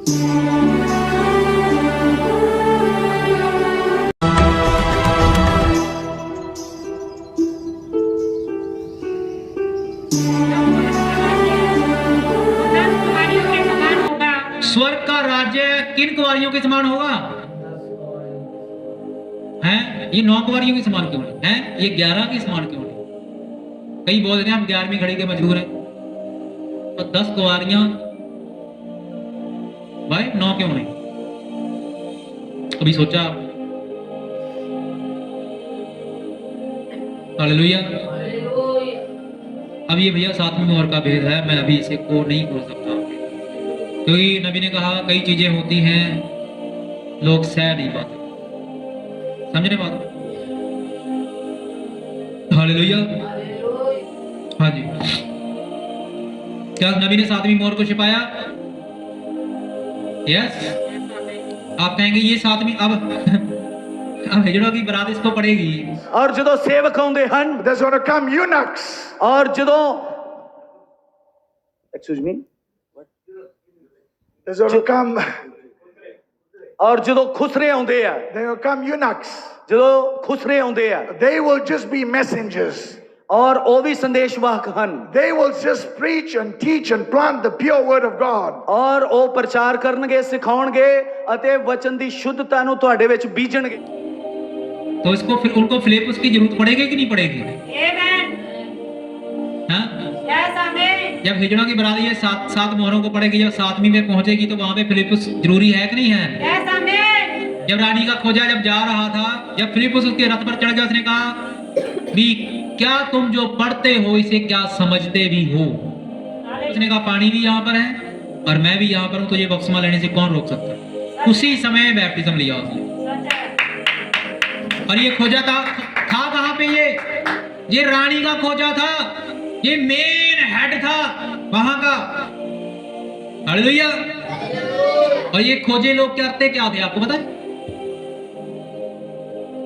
स्वर्ग का राज्य किन कुंवारियों के समान होगा? हैं? ये 9 कुंवारियों के समान क्यों नहीं है? ये 11 के समान क्यों नहीं? कई बोलते हैं हम 11वीं घड़ी के मजबूर हैं, और 10 कुंवारियां भाई 9 क्यों नहीं? कभी सोचा? हालेलुया। अब ये भैया 7वीं मोहर का भेद है, मैं अभी इसे को नहीं खोल सकता, क्योंकि नबी ने कहा कई चीजें होती हैं लोग सह नहीं पाते। समझने बात? हालेलुया। हाँ जी। क्या नबी ने 7वीं मोहर को छिपाया? यस। आप कहेंगे ये 7वीं अब हिजड़ों की बरात इसको पड़ेगी। और जो सेवक आउंदे हन, there's going to come eunuchs. और जो excuse me, There's going to come, और जो खुसरे आउंदे आ, there will come eunuchs. जो खुसरे आउंदे आ, They will just be messengers. और वो भी संदेशवाहक हन। They will just preach and teach and plant the pure word of God. और वो प्रचार करनगे, सिखाउणगे अते वचन दी शुद्धता नु तुहाडे विच बीजणगे। तो इसको फिर उनको फिलिप्पुस की जरूरत पड़ेगी कि नहीं पड़ेगी? हाँ? जब हिजड़ों की बरात ये 7 मोहरों को पड़ेगी, जब 7वीं में पहुंचेगी तो वहां पे फिलिप्पुस जरूरी है कि नहीं है? जब रानी का खोजा जब जा रहा था, जब फिलिप्पुस उसके रथ पर चढ़ गया, उसने कहा भी क्या तुम जो पढ़ते हो इसे क्या समझते भी हो? उसने कहा पानी भी यहाँ पर है और मैं भी यहाँ पर हूँ, तो ये बपतिस्मा लेने से कौन रोक सकता है? उसी समय बैप्टिज्म लिया उसने। और ये खोजा था कहाँ पे? ये रानी का खोजा था, ये मेन हेड था वहां का। हालेलुया। और ये खोजे लोग करते क्या थे आपको पता है?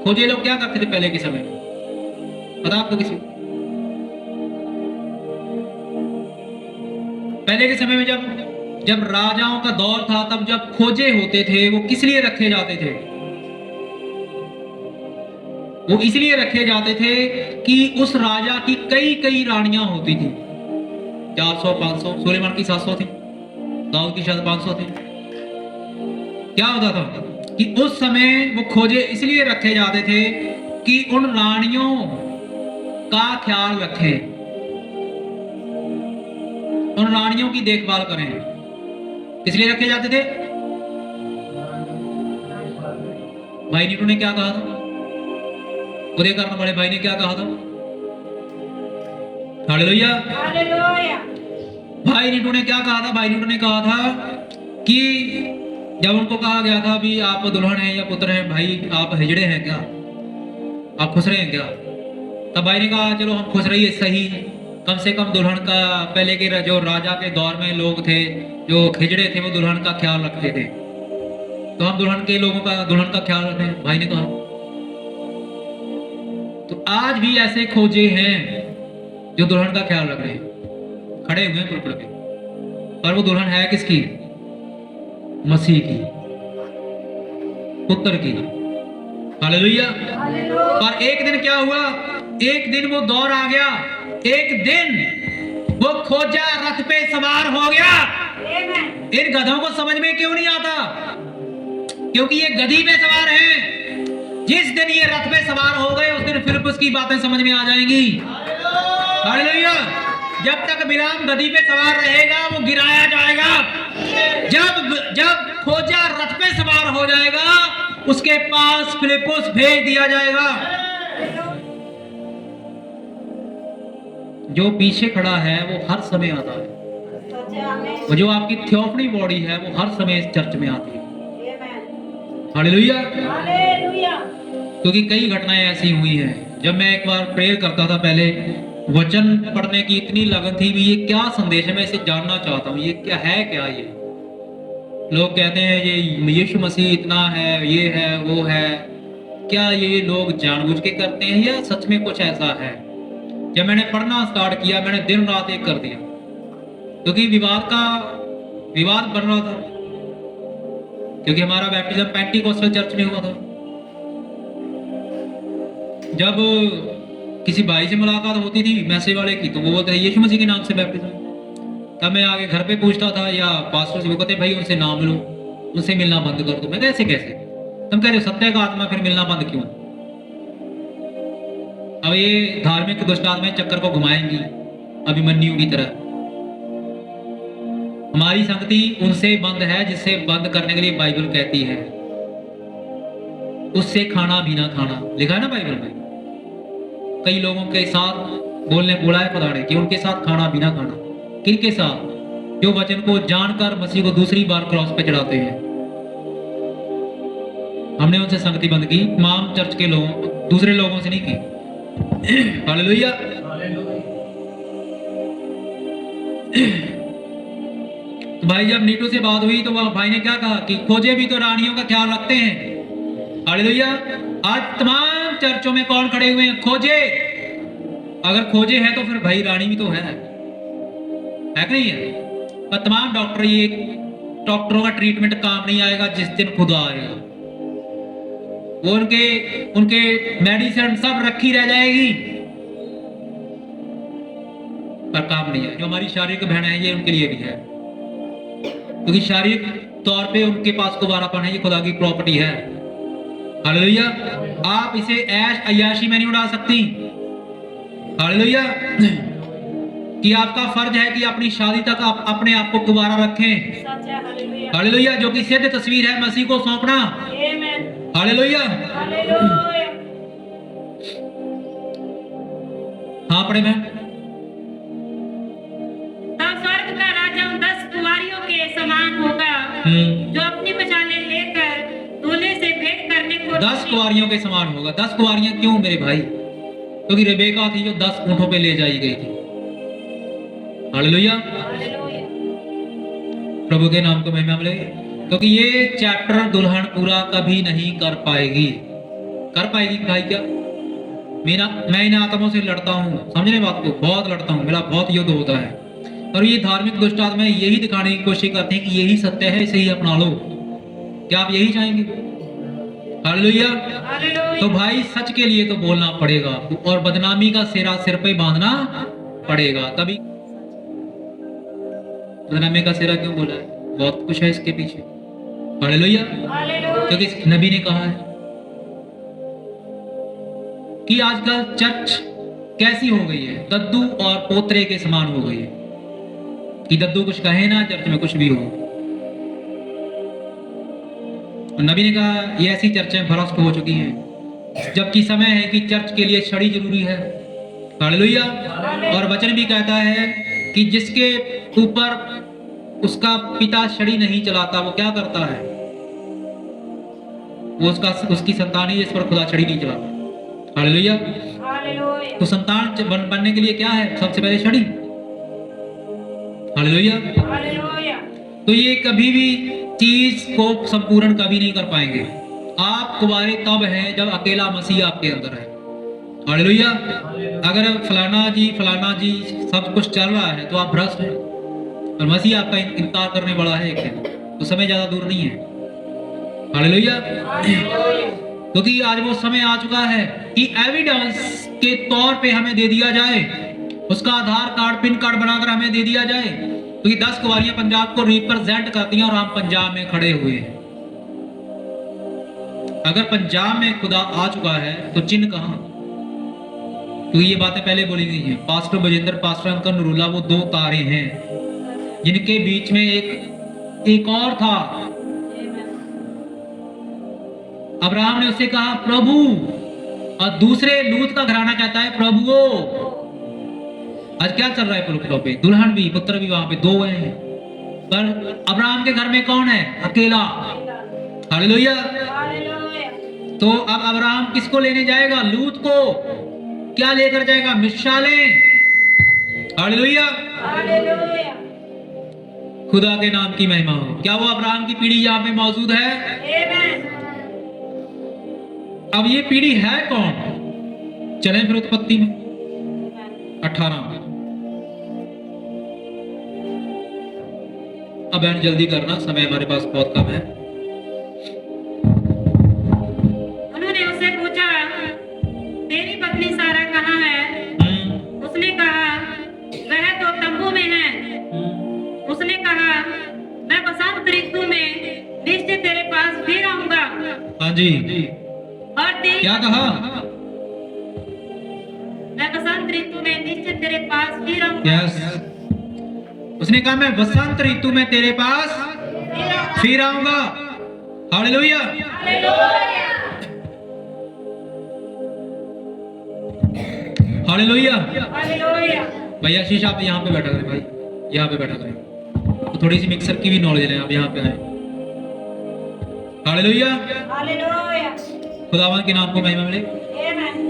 खोजे लोग क्या करते थे पहले के समय में? पता आपको किसी? पहले के समय में जब राजाओं का दौर था, तब जब खोजे होते थे वो किस लिए रखे जाते थे? वो इसलिए रखे जाते थे कि उस राजा की कई रानियां होती थी। 400 500, सुलेमान की 700 थी, दाऊद की शायद 500 थी। क्या होता था कि उस समय वो खोजे इसलिए रखे जाते थे कि उन रानियों का ख्याल रखें, उन रानियों की देखभाल करें। इसलिए रखे जाते थे। भाई नीटू ने क्या कहा था? उदय करने वाले भाई ने क्या कहा था? हालेलुया। भाई नीटू ने क्या कहा था? भाई नीटू ने कहा था कि जब उनको कहा गया था भी आप दुल्हन हैं या पुत्र हैं, भाई आप हिजड़े हैं क्या, आप खुश रहे हैं क्या? तब भाई ने कहा चलो हम खुश रहिए, सही, कम से कम दुल्हन का, पहले के जो राजा के दौर में लोग थे जो हिजड़े थे वो दुल्हन का ख्याल रखते थे, तो हम दुल्हन के लोगों का, दुल्हन का ख्याल रखें। भाई ने कहा। तो आज भी ऐसे खोजे हैं जो दुल्हन का ख्याल रख रहे हैं, खड़े हुए हैं कुलपुर पे, पर वो दुल्हन है किसकी? मसीह की, पुत्र की। हालेलुया। पर एक दिन क्या हुआ? एक दिन वो दौर आ गया, एक दिन वो खोजा रथ पे सवार हो गया। इन गधों को समझ में क्यों नहीं आता? क्योंकि ये गधी पे सवार हैं। जिस दिन ये रथ पे सवार हो गए उस दिन फिलिप्पुस की बातें समझ में आ जाएंगी। हालेलुया। जब तक बिलाम गधी पे सवार रहेगा वो गिराया जाएगा। जब खोजा रथ पे सवार हो जाएगा उसके पास फिलिप्पुस भेज दिया जाएगा। जो पीछे खड़ा है वो हर समय आता है, वो जो आपकी थियोफनी बॉडी है वो हर समय इस चर्च में आती है। हालेलुया। क्योंकि कई घटनाएं ऐसी हुई हैं। जब मैं एक बार प्रेयर करता था, पहले वचन पढ़ने की इतनी लगन थी भी ये क्या संदेश है, मैं इसे जानना चाहता हूँ, ये क्या है, क्या ये लोग कहते हैं ये यीशु मसीह इतना है, ये है, वो है, क्या ये लोग जानबूझ के करते हैं या सच में कुछ ऐसा है? जब मैंने पढ़ना स्टार्ट किया, मैंने दिन रात एक कर दिया, क्योंकि विवाद बन रहा था। क्योंकि हमारा बैप्टिज्म पेंटिकोस्टल चर्च में हुआ था। जब किसी भाई से मुलाकात होती थी मैसेज वाले की, तो वो बोलते थे यीशु मसीह के नाम से बैप्टिज्म। तब मैं आगे घर पे पूछता था या पास्टर से, वो कहते भाई उनसे ना मिलो, उनसे मिलना बंद कर दो। मैं कैसे कैसे? तुम कह रहे हो सत्य का आत्मा, फिर मिलना बंद क्यों? अब ये धार्मिक दुष्ट आत्माएं चक्कर को घुमाएंगी अभिमन्यु की तरह। हमारी संगति उनसे बंद है जिससे बंद करने के लिए बाइबल कहती है उससे खाना भी ना खाना, लिखा है ना बाइबल में। कई लोगों के साथ बोला है खुदा ने कि उनके साथ खाना भी ना खाना। किनके साथ? जो वचन को जानकर मसीह को दूसरी बार क्रॉस पे चढ़ाते हैं। हमने उनसे संगति बंद की, तमाम चर्च के लोगों, दूसरे लोगों से नहीं की। हालेलुया। तो भाई जब नीटू से बात हुई तो वह भाई ने क्या कहा कि खोजे भी तो रानियों का ख्याल रखते हैं। हालेलुया। आज तमाम चर्चों में कौन खड़े हुए हैं? खोजे। अगर खोजे है तो फिर भाई रानी भी तो है कि नहीं है? पर तमाम डॉक्टर, ये डॉक्टरों का ट्रीटमेंट काम नहीं आएगा जिस दिन खुदा आएगा। वो उनके मेडिसिन सब रखी रह जाएगी पर काम नहीं है। जो हमारी शारीरिक बहन है ये उनके लिए भी है, क्योंकि शारीरिक तौर पे उनके पास कुवारापन है, ये खुदा की प्रॉपर्टी है। हालेलुया। आप इसे ऐश अय्याशी में नहीं उड़ा सकती। हालेलुया। कि आपका फर्ज है कि अपनी शादी तक आप अपने आप को कुवारा रखें। हालेलुया। जो कि सिद्ध तस्वीर है मसीह को सौंपना। हालेलुया। हाँ पढ़े बहन। तब स्वर्ग का राजा उन 10 कुंवारियों के समान होगा जो अपनी मशालें लेकर दूल्हे से भेंट करने को 10 कुंवारियों के समान होगा। 10 कुंवारियां क्यों मेरे भाई? क्योंकि रेबेका थी जो 10 ऊंटों पे ले जाई गई थी। हालेलुया। प्रभु के नाम को महिमा मिले। क्योंकि ये चैप्टर दुल्हन पूरा कभी नहीं कर पाएगी। कर पाएगी भाई क्या? मैं इन आत्माओं से लड़ता हूँ, समझने बात को, बहुत लड़ता हूँ, मेरा बहुत युद्ध होता है। और ये धार्मिक दुष्ट आत्माएं यही दिखाने की कोशिश करते हैं कि यही सत्य है, इसे ही अपना लो। क्या आप यही चाहेंगे? हालेलुया। तो भाई सच के लिए तो बोलना पड़ेगा और बदनामी का सेरा सिर पे बांधना पड़ेगा। तभी बदनामी का सेरा क्यों बोला है? बहुत कुछ है इसके पीछे। हालेलुया। क्योंकि नबी ने कहा है कि आजकल चर्च कैसी हो गई है, दद्दू और पोतरे के समान हो गई है कि दद्दू कुछ कहे ना, चर्च में कुछ भी हो। और नबी ने कहा ये ऐसी चर्चें भ्रष्ट हो चुकी हैं, जबकि समय है कि चर्च के लिए छड़ी जरूरी है। हालेलुया। और वचन भी कहता है कि जिसके ऊपर उसका पिता छड़ी नहीं चलाता वो क्या करता है? वो उसकी संतान ही जिस पर खुदा छड़ी नहीं चलाता। हालेलुया। तो संतान बनने के लिए क्या है? सबसे पहले छड़ी। हालेलुया। तो ये कभी भी चीज को संपूर्ण कभी नहीं कर पाएंगे। आप कुंवारे तब हैं जब अकेला मसीह आपके अंदर है। हालेलुया। अगर फलाना जी सब कुछ चल रहा है तो आप भ्रष्ट हैं और मसीह आपका इनकार करने वाला है एक दिन, तो समय ज्यादा दूर नहीं है। हालेलुया। क्योंकि आज वो समय आ चुका है कि एविडेंस के तौर पे हमें दे दिया जाए, उसका आधार कार्ड, पिन कार्ड बनाकर हमें दे दिया जाए। क्योंकि 10 कुंवारियां पंजाब को रिप्रेजेंट करती हैं और हम पंजाब में खड़े हुए हैं। अगर पंजाब में खुदा आ चुका है तो चिन्ह कहां? क्योंकि ये बातें पहले बोली गई हैं। Pastor Bajinder, pastor uncle Noorullah, वो 2 तारे हैं जिनके बीच में एक और था। अब्राहम ने उससे कहा प्रभु, और दूसरे लूत का घराना कहता है प्रभुओ। आज क्या चल रहा है पुलकुलों पे? दुल्हन भी पुत्र भी वहां पे 2 हैं, पर अब्राहम के घर में कौन है? अकेला। हालेलुया। तो अब अब्राहम किसको लेने जाएगा? लूत को। क्या लेकर जाएगा? मिशालें। हालेलुया। खुदा के नाम की महिमा हो। क्या वो अब्राहम की पीढ़ी यहाँ पे मौजूद है? अब ये पीढ़ी है कौन? चलें फिर उत्पत्ति में 18। अब बहन जल्दी करना, समय हमारे पास बहुत कम है। बसंत ऋतु में निश्चय तेरे पास फिर आऊंगा हाँ जी, और तेरी क्या कहा? मैं बसंत ऋतु में निश्चय तेरे पास फिर आऊंगा। यस, उसने कहा मैं बसंत ऋतु में तेरे पास फिर आऊंगा। हालेलुया। हालेलुया। हालेलुया। भैया शीश आप यहाँ पे बैठा करें, भाई यहाँ पे बैठा करें, तो थोड़ी सी मिक्सर की भी नॉलेज लें, आप यहाँ पे आए। हालेलुया। हालेलुया। खुदावंद के नाम को महिमा मिले। आमीन।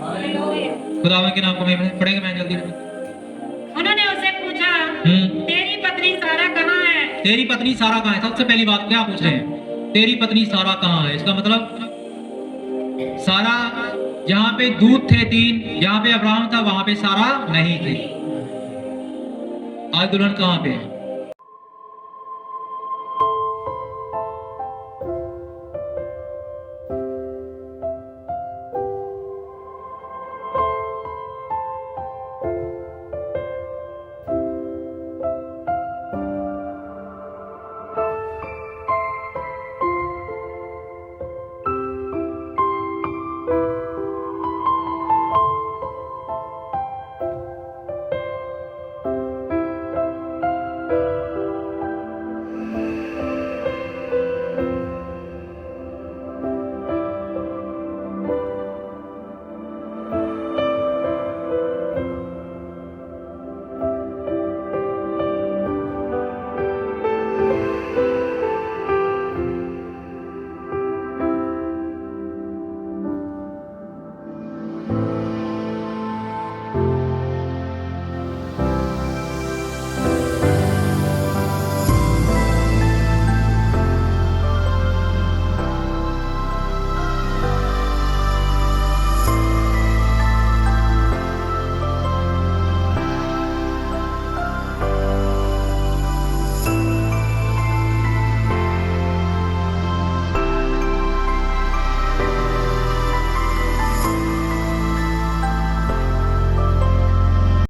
हालेलुया। खुदावंद के नाम को महिमा मिले। पढ़ेंगे मैं जल्दी में। उन्होंने उसे पूछा तेरी पत्नी सारा कहाँ है? तेरी पत्नी सारा कहाँ है? सबसे पहली बात क्या पूछ रहे हैं? तेरी पत्नी सारा कहाँ है? इसका मतलब सारा जहाँ पे दूत थे 3, जहाँ पे अब्राहम था वहां पे सारा नहीं थे। आज दुल्हन कहाँ पे है?